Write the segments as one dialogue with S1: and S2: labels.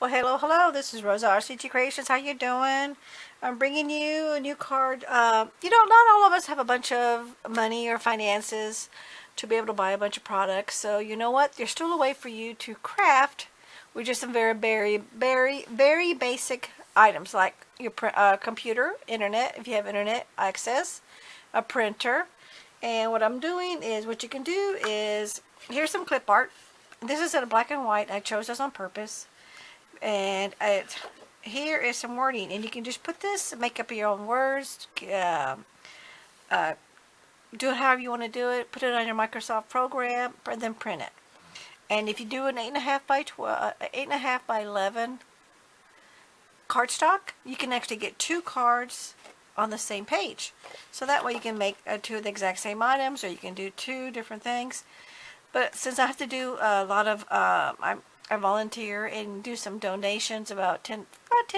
S1: Well, hello. This is Rosa RCG Creations. How you doing? I'm bringing you a new card. Not all of us have a bunch of money or finances to be able to buy a bunch of products. So you know what? There's still a way for you to craft with just some very basic items like your computer, internet, if you have internet access, a printer. And what I'm doing is, what you can do is, here's some clip art. This is in black and white. I chose this on purpose. And here is some wording, and you can just put this, make up your own words, do it however you want to do it, put it on your Microsoft program, and then print it. And if you do an 8.5 by 12, 8.5 by 11 cardstock, you can actually get two cards on the same page. So that way you can make two of the exact same items, or you can do two different things. But since I have to do a lot of, I volunteer and do some donations, about 10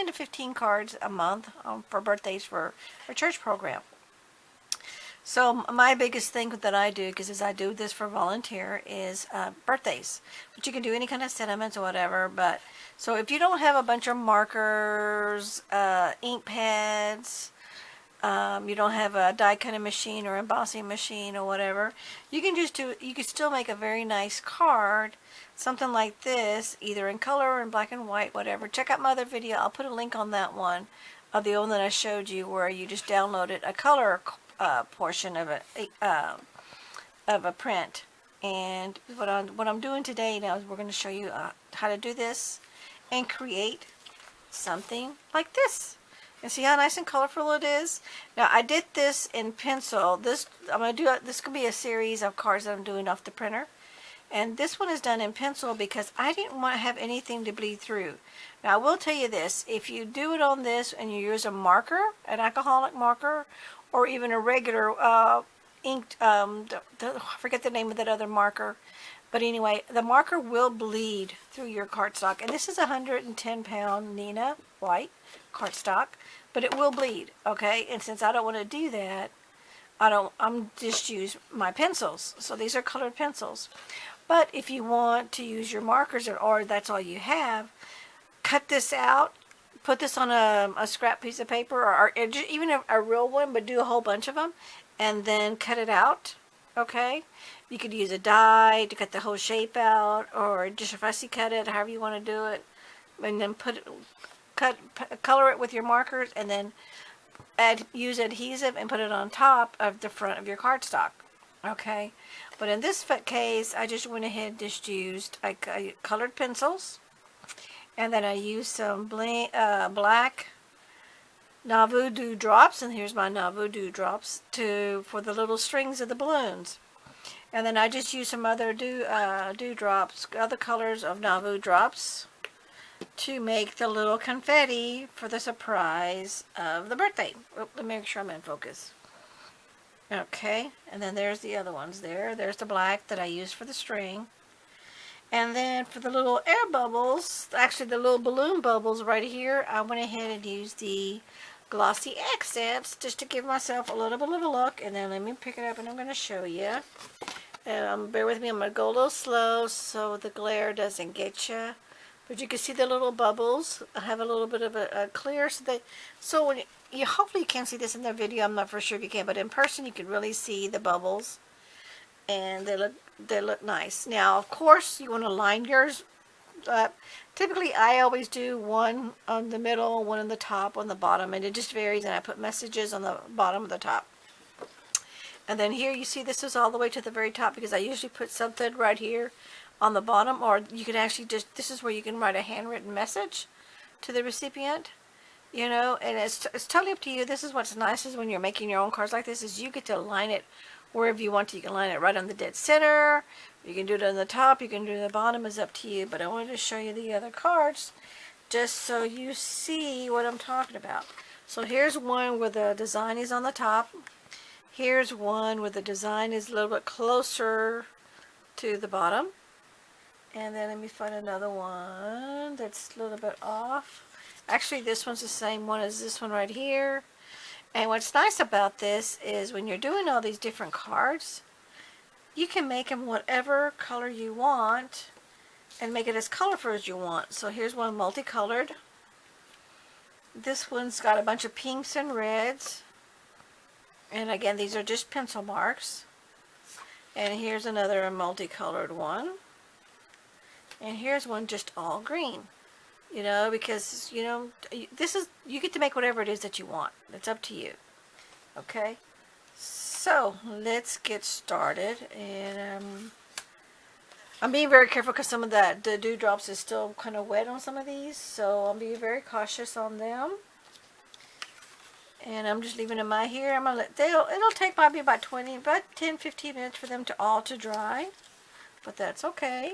S1: to 15 cards a month for birthdays for a church program. So my biggest thing that I do, because as I do this for volunteer, is birthdays. But you can do any kind of sentiments or whatever. But so if you don't have a bunch of markers, ink pads, you don't have a die cutting machine or embossing machine or whatever, you can just do, you can still make a very nice card, something like this, either in color or in black and white, whatever. Check out my other video. I'll put a link on that one, of the one that I showed you, where you just downloaded a color portion of a print. And what I'm doing today now is we're going to show you how to do this and create something like this. And see how nice and colorful it is? Now I did this in pencil. This could be a series of cards that I'm doing off the printer. And this one is done in pencil because I didn't want to have anything to bleed through. Now I will tell you this, if you do it on this and you use a marker, an alcoholic marker, or even a regular inked, I forget the name of that other marker. But anyway, the marker will bleed through your cardstock. And this is a 110-pound Neenah white cardstock, but it will bleed, okay? And since I don't want to do that, I'm just use my pencils. So these are colored pencils. But if you want to use your markers, or that's all you have, cut this out, put this on a scrap piece of paper, or even a real one, but do a whole bunch of them, and then cut it out, okay? You could use a die to cut the whole shape out, or just fussy cut it, however you want to do it, and then color it with your markers, and then use adhesive and put it on top of the front of your cardstock, okay? But in this case, I just went ahead and just used colored pencils, and then I used some black Nauvoo dewdrops, and here's my Nauvoo dewdrops for the little strings of the balloons. And then I just used some other dewdrops, other colors of Nauvoo drops, to make the little confetti for the surprise of the birthday. Oh, let me make sure I'm in focus. Okay, and then there's the other ones there. There's the black that I used for the string. And then for the little air bubbles, actually the little balloon bubbles right here, I went ahead and used the glossy accents just to give myself a little bit of a look. And then let me pick it up and I'm going to show you. Bear with me, I'm going to go a little slow so the glare doesn't get you. But you can see the little bubbles. I have a little bit of a clear, so when you hopefully you can see this in the video. I'm not for sure if you can, but in person you can really see the bubbles, and they look nice. Now, of course, you want to line yours up. Typically, I always do one on the middle, one on the top, on the bottom, and it just varies. And I put messages on the bottom of the top. And then here you see this is all the way to the very top because I usually put something right here on the bottom, or you can actually just, this is where you can write a handwritten message to the recipient, you know, and it's totally up to you. This is what's nice is when you're making your own cards like this, is you get to line it wherever you want to. You can line it right on the dead center, you can do it on the top, you can do it on the bottom, is up to you. But I wanted to show you the other cards just so you see what I'm talking about. So here's one where the design is on the top. Here's one where the design is a little bit closer to the bottom. And then let me find another one that's a little bit off. Actually, this one's the same one as this one right here. And what's nice about this is when you're doing all these different cards, you can make them whatever color you want and make it as colorful as you want. So here's one multicolored. This one's got a bunch of pinks and reds. And again, these are just pencil marks. And here's another multicolored one. And here's one just all green. You know, because, you know, this is, you get to make whatever it is that you want. It's up to you. Okay? So, let's get started. And I'm being very careful because some of the dewdrops is still kind of wet on some of these. So, I'll be very cautious on them. And I'm just leaving them out here. I'm gonna let it'll take probably about 10-15 minutes for them to all to dry, but that's okay.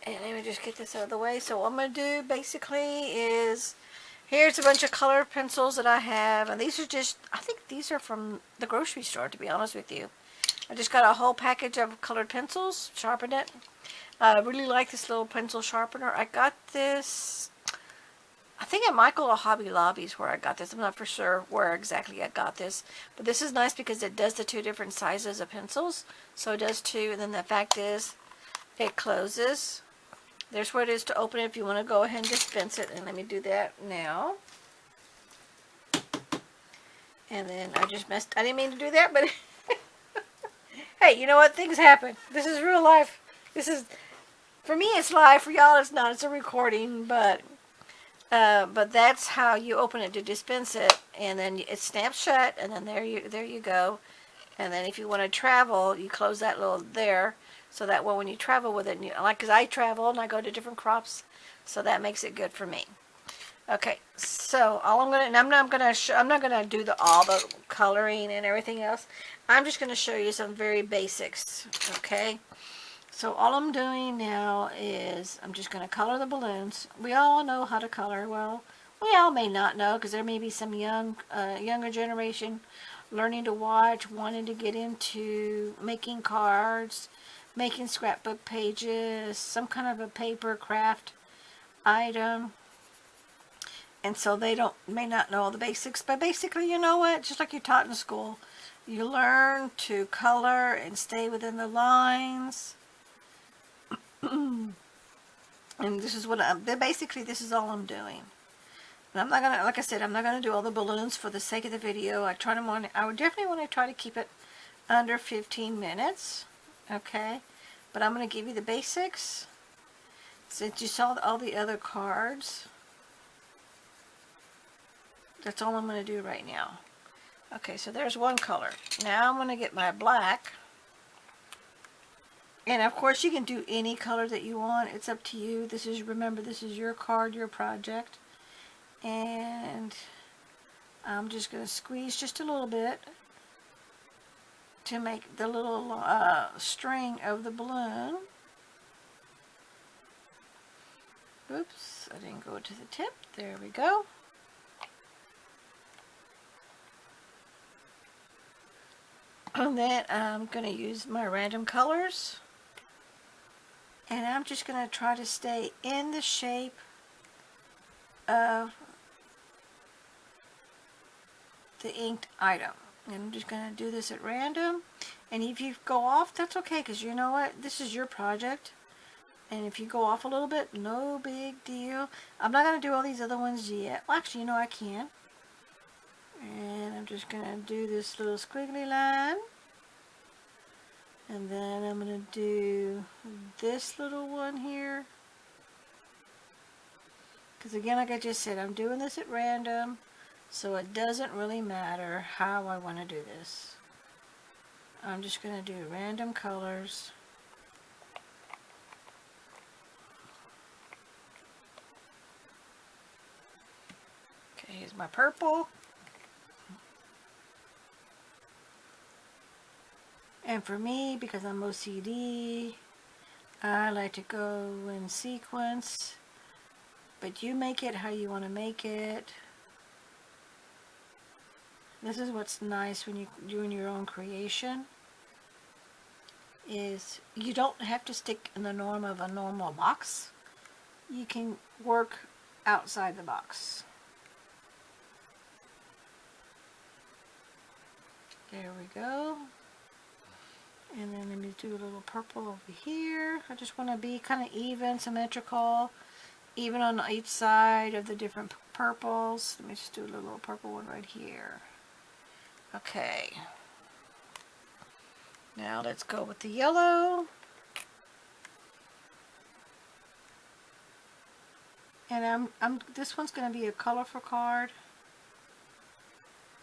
S1: And let me just get this out of the way. So what I'm gonna do basically is, here's a bunch of colored pencils that I have, and these are just, I think these are from the grocery store, to be honest with you. I just got a whole package of colored pencils, sharpened it. I really like this little pencil sharpener. I got this, I think at Michael or Hobby Lobby's where I got this. I'm not for sure where exactly I got this. But this is nice because it does the two different sizes of pencils. So it does two. And then the fact is, it closes. There's where it is to open it if you want to go ahead and dispense it. And let me do that now. And then I just messed. I didn't mean to do that, but hey, you know what? Things happen. This is real life. This is, for me it's live. For y'all it's not. It's a recording, but that's how you open it to dispense it, and then it snaps shut, and then there you go. And then if you want to travel, you close that little there, so that way when you travel with it, and like, because I travel and I go to different crops, so that makes it good for me. Okay, so all I'm gonna, and I'm not gonna do all the coloring and everything else. I'm just gonna show you some very basics. Okay. So all I'm doing now is I'm just going to color the balloons. We all know how to color. Well, we all may not know because there may be some younger generation learning to watch, wanting to get into making cards, making scrapbook pages, some kind of a paper craft item. And so they may not know all the basics. But basically, you know what? Just like you're taught in school, you learn to color and stay within the lines. And this is what basically this is all I'm doing. And I'm not gonna, like I said, I'm not gonna do all the balloons for the sake of the video. I would definitely want to try to keep it under 15 minutes. Okay, but I'm gonna give you the basics. Since you saw all the other cards, that's all I'm gonna do right now. Okay, so there's one color. Now I'm gonna get my black. And of course you can do any color that you want. It's up to you. Remember, this is your card, your project. And I'm just going to squeeze just a little bit to make the little string of the balloon. Oops, I didn't go to the tip. There we go. And then I'm going to use my random colors. And I'm just going to try to stay in the shape of the inked item. And I'm just going to do this at random. And if you go off, that's okay, because you know what? This is your project. And if you go off a little bit, no big deal. I'm not going to do all these other ones yet. Well, actually, you know, I can. And I'm just going to do this little squiggly line. And then I'm going to do this little one here. Because again, like I just said, I'm doing this at random. So it doesn't really matter how I want to do this. I'm just going to do random colors. Okay, here's my purple. And for me, because I'm OCD, I like to go in sequence. But you make it how you want to make it. This is what's nice when you're doing your own creation, is you don't have to stick in the norm of a normal box. You can work outside the box. There we go. And then let me do a little purple over here. I just want to be kind of even, symmetrical, even on each side of the different purples. Let me just do a little purple one right here. Okay. Now let's go with the yellow. And this one's going to be a colorful card.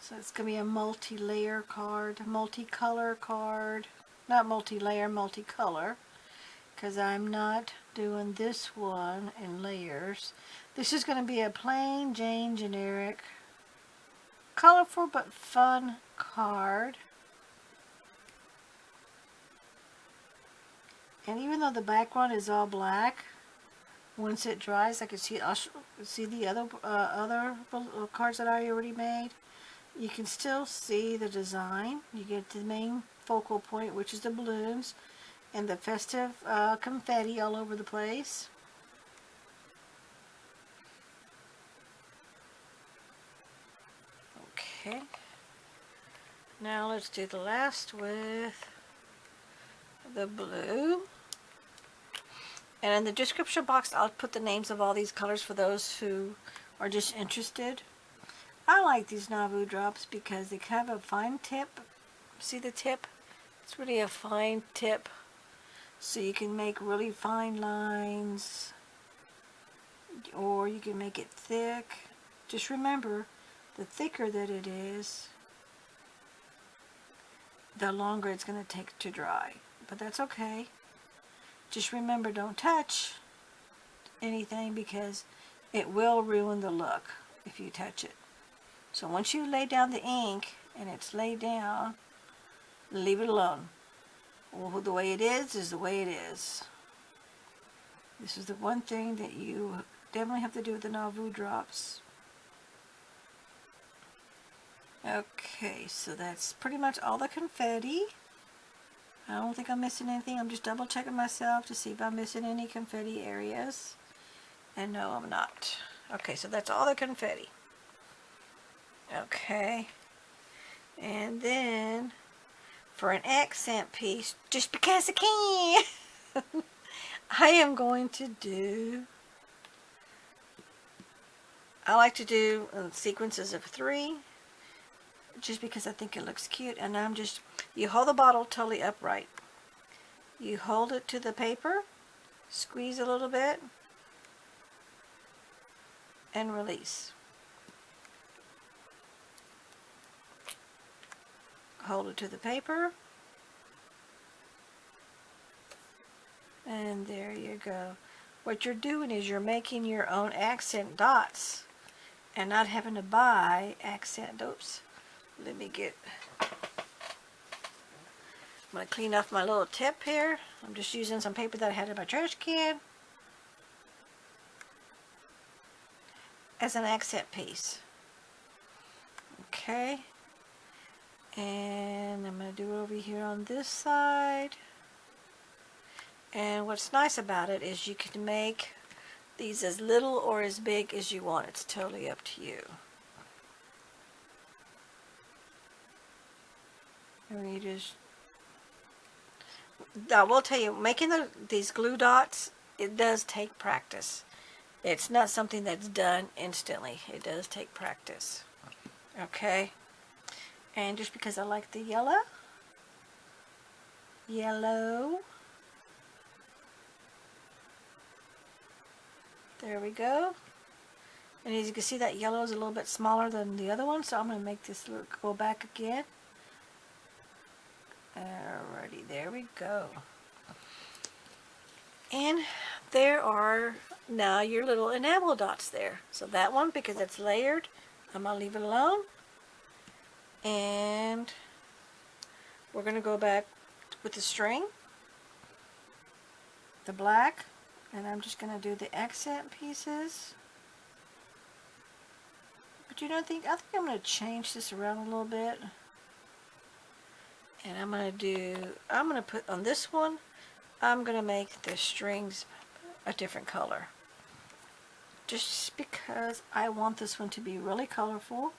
S1: So it's going to be a multi-layer card, multicolor card. Not multi-layer, multicolor. Because I'm not doing this one in layers. This is going to be a plain Jane generic, colorful but fun card. And even though the background is all black, once it dries, I can see I'll see the other cards that I already made. You can still see the design. You get the main focal point, which is the balloons and the festive confetti all over the place. Okay. Now let's do the last with the blue. And in the description box, I'll put the names of all these colors for those who are just interested. I like these Nauvoo drops because they have a fine tip. See the tip? It's really a fine tip. So you can make really fine lines. Or you can make it thick. Just remember, the thicker that it is, the longer it's going to take to dry. But that's okay. Just remember, don't touch anything because it will ruin the look if you touch it. So once you lay down the ink and it's laid down, leave it alone. Well, the way it is the way it is. This is the one thing that you definitely have to do with the Nauvoo drops. Okay, so that's pretty much all the confetti. I don't think I'm missing anything. I'm just double checking myself to see if I'm missing any confetti areas. And no, I'm not. Okay, so that's all the confetti. Okay. And then for an accent piece, just because I can, I am going to do, I like to do sequences of 3. Just because I think it looks cute. And I'm just, you hold the bottle totally upright. You hold it to the paper, squeeze a little bit, and release. Hold it to the paper, and there you go. What you're doing is you're making your own accent dots and not having to buy accent. Oops. Let me get, I'm going to clean off my little tip here. I'm just using some paper that I had in my trash can as an accent piece. Okay. And I'm going to do it over here on this side. And what's nice about it is you can make these as little or as big as you want. It's totally up to you. And you just, I will tell you, making these glue dots, it does take practice. It's not something that's done instantly. It does take practice. Okay. And just because I like the yellow, there we go. And as you can see, that yellow is a little bit smaller than the other one, so I'm going to make this look, go back again. Alrighty, there we go. And there are now your little enamel dots there. So that one, because it's layered, I'm going to leave it alone. And we're going to go back with the string, the black, and I'm just going to do the accent pieces. But you know, I think I'm going to change this around a little bit. And I'm going to put on this one, I'm going to make the strings a different color. Just because I want this one to be really colorful.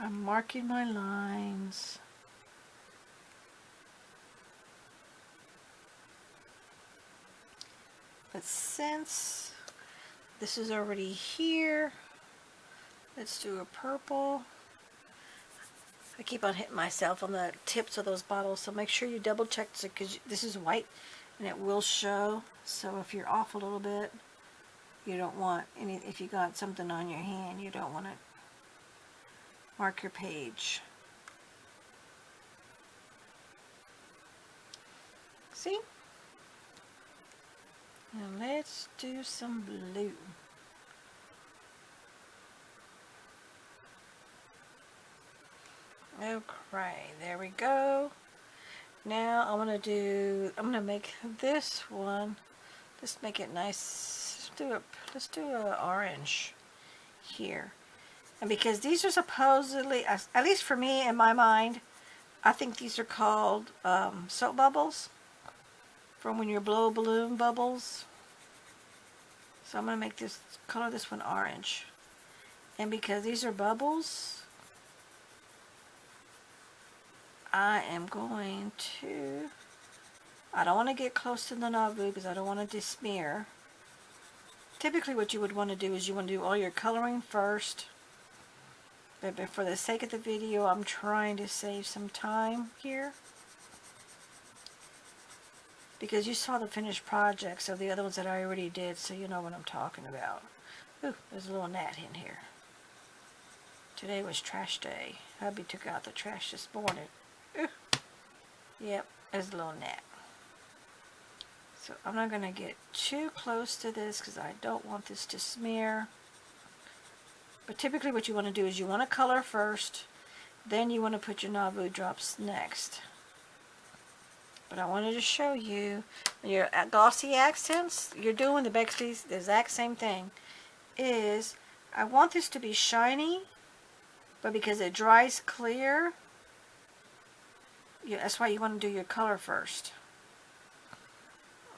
S1: I'm marking my lines. But since this is already here, let's do a purple. I keep on hitting myself on the tips of those bottles, so make sure you double check because this is white and it will show. So if you're off a little bit, you don't want any, if you got something on your hand, you don't want to mark your page. See? Now let's do some blue. Okay, there we go. Now I'm gonna make this one, let's make it nice. Let's do a orange here. And because these are supposedly, at least for me in my mind, I think these are called soap bubbles from when you blow balloon bubbles. So I'm gonna make this, color this one orange. And because these are bubbles, I am going to, I don't want to get close to the Nauvoo because I don't want to besmear. Typically what you would want to do is you want to do all your coloring first. But for the sake of the video, I'm trying to save some time here. Because you saw the finished projects of the other ones that I already did, so you know what I'm talking about. Ooh, there's a little gnat in here. Today was trash day. Hubby took out the trash this morning. Ooh. Yep, there's a little gnat. So I'm not going to get too close to this because I don't want this to smear. But typically what you want to do is you want to color first, then you want to put your Nauvoo drops next. But I wanted to show you your glossy accents, you're doing the exact same thing. Is I want this to be shiny, but because it dries clear, that's why you want to do your color first.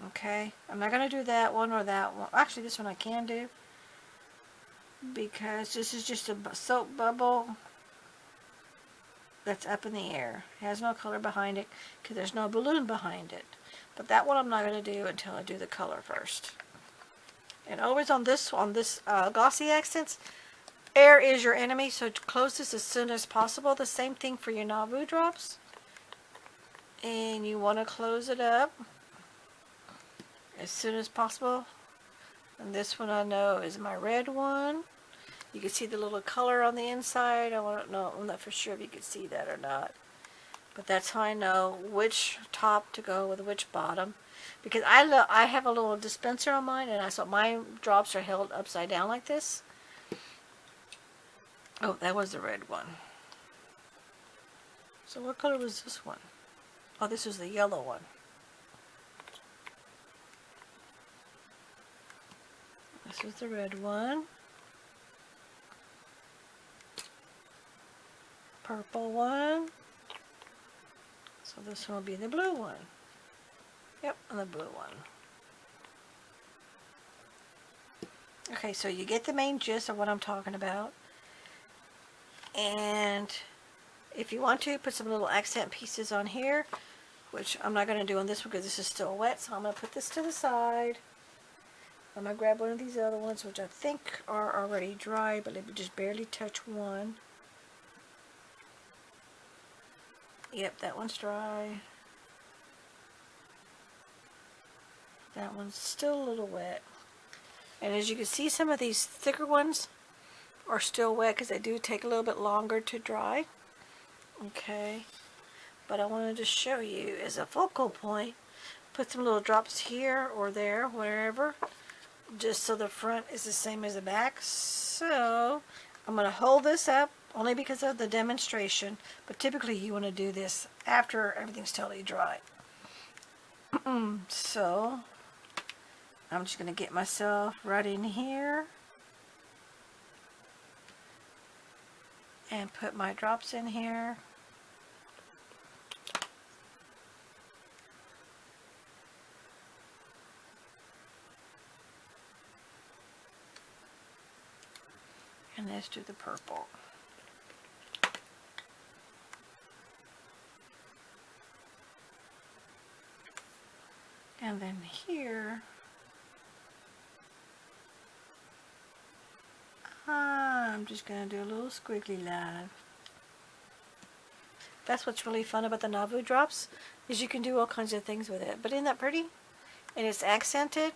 S1: Okay, I'm not going to do that one or that one. Actually, this one I can do, because this is just a soap bubble that's up in the air. It has no color behind it because there's no balloon behind it. But that one I'm not going to do until I do the color first. And always on this glossy accents, air is your enemy, so close this as soon as possible. The same thing for your Nauvoo drops. And you want to close it up as soon as possible. And this one I know is my red one. You can see the little color on the inside. I'm not for sure if you can see that or not. But that's how I know which top to go with which bottom. Because I have a little dispenser on mine, and I saw my drops are held upside down like this. Oh, that was the red one. So what color was this one? Oh, this was the yellow one. This is the red one. Purple one. So this one will be the blue one. Yep, and the blue one. Okay, so you get the main gist of what I'm talking about. And if you want to, put some little accent pieces on here, which I'm not going to do on this one because this is still wet, so I'm going to put this to the side. I'm going to grab one of these other ones, which I think are already dry, but let me just barely touch one. Yep, that one's dry. That one's still a little wet. And as you can see, some of these thicker ones are still wet because they do take a little bit longer to dry. Okay. But I wanted to show you as a focal point, put some little drops here or there, wherever, just so the front is the same as the back. So I'm going to hold this up only because of the demonstration, but typically you want to do this after everything's totally dry. So I'm just going to get myself right in here and put my drops in here. And let's do the purple. And then here, I'm just going to do a little squiggly line. That's what's really fun about the Nauvoo drops, is you can do all kinds of things with it. But isn't that pretty? And it's accented,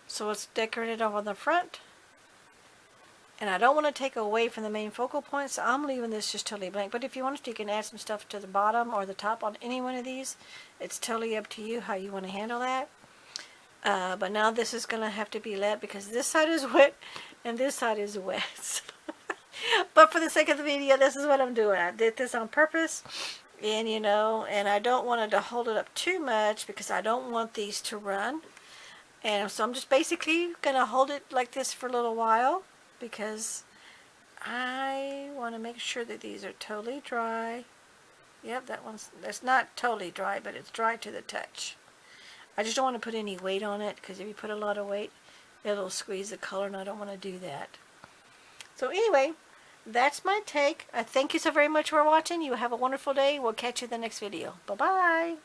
S1: so it's decorated over the front. And I don't want to take away from the main focal point, so I'm leaving this just totally blank. But if you want to, you can add some stuff to the bottom or the top on any one of these. It's totally up to you how you want to handle that. But now this is going to have to be let because this side is wet and this side is wet. But for the sake of the video, this is what I'm doing. I did this on purpose. And, you know, and I don't want it to hold it up too much because I don't want these to run. And so I'm just basically going to hold it like this for a little while because I want to make sure that these are totally dry. Yep, that's not totally dry, but it's dry to the touch. I just don't want to put any weight on it because if you put a lot of weight, it'll squeeze the color, and I don't want to do that. So anyway, that's my take. I thank you so very much for watching. You have a wonderful day. We'll catch you in the next video. Bye-bye.